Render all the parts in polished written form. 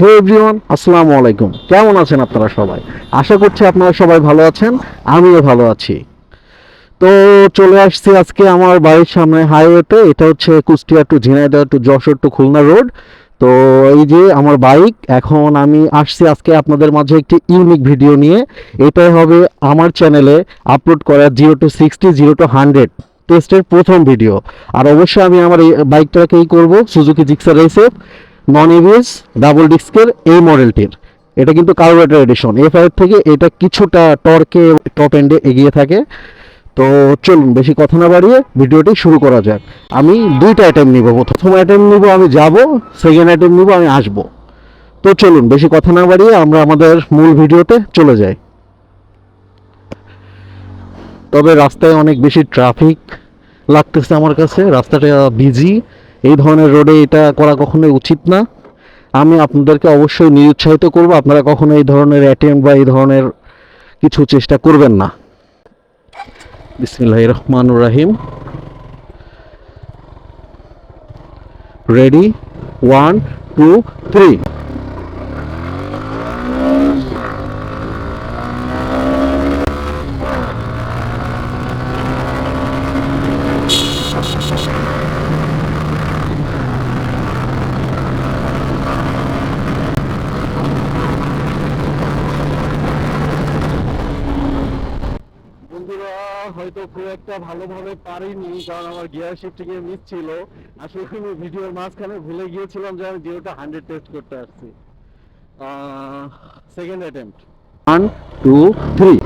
হে everyone, আসসালামু আলাইকুম। কেমন আছেন আপনারা সবাই? আশা করছি আপনারা সবাই ভালো আছেন, আমিও ভালো আছি। তো চলে আসছি আজকে আমার বাড়ির সামনে হাইওয়েতে। এটা হচ্ছে Kushtia to Jhenaidah to Jessore to Khulna road. তো এই যে আমার বাইক, এখন আমি আসছি আজকে আপনাদের মাঝে একটি ইউনিক ভিডিও নিয়ে। এটাই হবে আমার চ্যানেলে আপলোড করা 0 to 60 0 to 100 টেস্টের প্রথম ভিডিও। আর অবশ্যই আমি আমার এই বাইকটাকেই করব সুজুকি জিক্সার রেসের নন এবিএস ডাবল ডিস্কের এই মডেলটির। এটা কিন্তু কার্বোরেটর এডিশন, এফআই থেকে এটা কিছুটা টর্কে টপ এন্ডে এগিয়ে থাকে। তো চলুন বেশি কথা না বাড়িয়ে ভিডিওটি শুরু করা যাক। আমি দুইটা আইটেম নিব, প্রথম আইটেম নিব আমি যাব, সেকেন্ড আইটেম নিব আমি আসব। তো চলুন বেশি কথা না বাড়িয়ে আমরা আমাদের মূল ভিডিওতে চলে যাই। তবে রাস্তায় অনেক বেশি ট্রাফিক লাগতেছে আমার কাছে, রাস্তাটা বিজি। এই ধরনের রোডে এটা করা কখনোই উচিত না। আমি আপনাদেরকে অবশ্যই নিরুৎসাহিত করব, আপনারা কখনো এই ধরনের অ্যাটেম্প বা এই ধরনের কিছু চেষ্টা করবেন না। বিসমিল্লাহির রহমানির রহিম। রেডি, 1 2 3। বন্ধুরা, হয়তো খুব একটা ভালোভাবে পারিনি, কারণ আমার গিয়ার শিফটিং এ মিস ছিল। আসলে আমি ভিডিওর মাঝখানে ভুলে গিয়েছিলাম যে আমি 0 to 100 টেস্ট করতে আসছি। Second attempt, 1 2 3।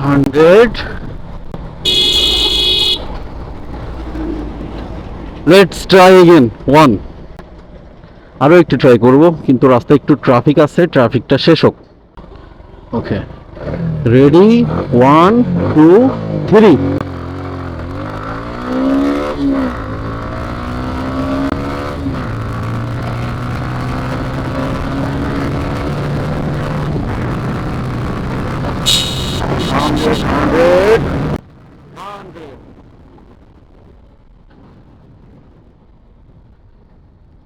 100। Let's try again 1। আরও একটু ট্রাই করব, কিন্তু রাস্তায় একটু ট্রাফিক আছে, ট্রাফিকটা শেষ হোক। ওকে, রেডি, 1 2 3। 100।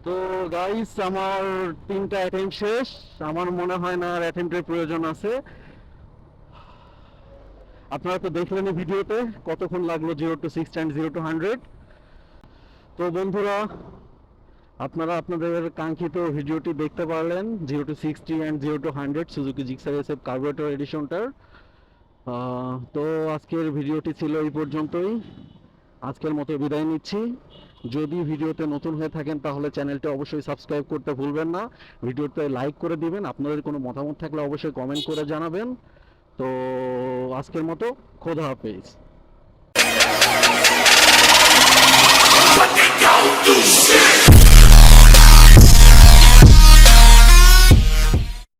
তো গাইস, আমার তিনটা অ্যাটেম্প শেষ। আমার মনে হয় না আর অ্যাটেম্পের প্রয়োজন আছে। আপনারা তো দেখলেন ভিডিওতে কতক্ষণ লাগলো 0 to 60 and 0 to 100। তো বন্ধুরা, আপনারা আপনাদের কাঙ্ক্ষিত ভিডিওটি দেখতে পারলেন 0 to 60 and 0 to 100 Suzuki Gixxer SF carburettor এডিশনটার। তো আজকের ভিডিওটি ছিল এই পর্যন্তই। আজকের মতো বিদায় নিচ্ছি। যদি ভিডিওতে নতুন হয়ে থাকেন তাহলে চ্যানেলটি অবশ্যই সাবস্ক্রাইব করতে ভুলবেন না, ভিডিওতে লাইক করে দিবেন, আপনাদের কোনো মতামত থাকলে অবশ্যই কমেন্ট করে জানাবেন। তো আজকের মতো খোদা হাফেজ।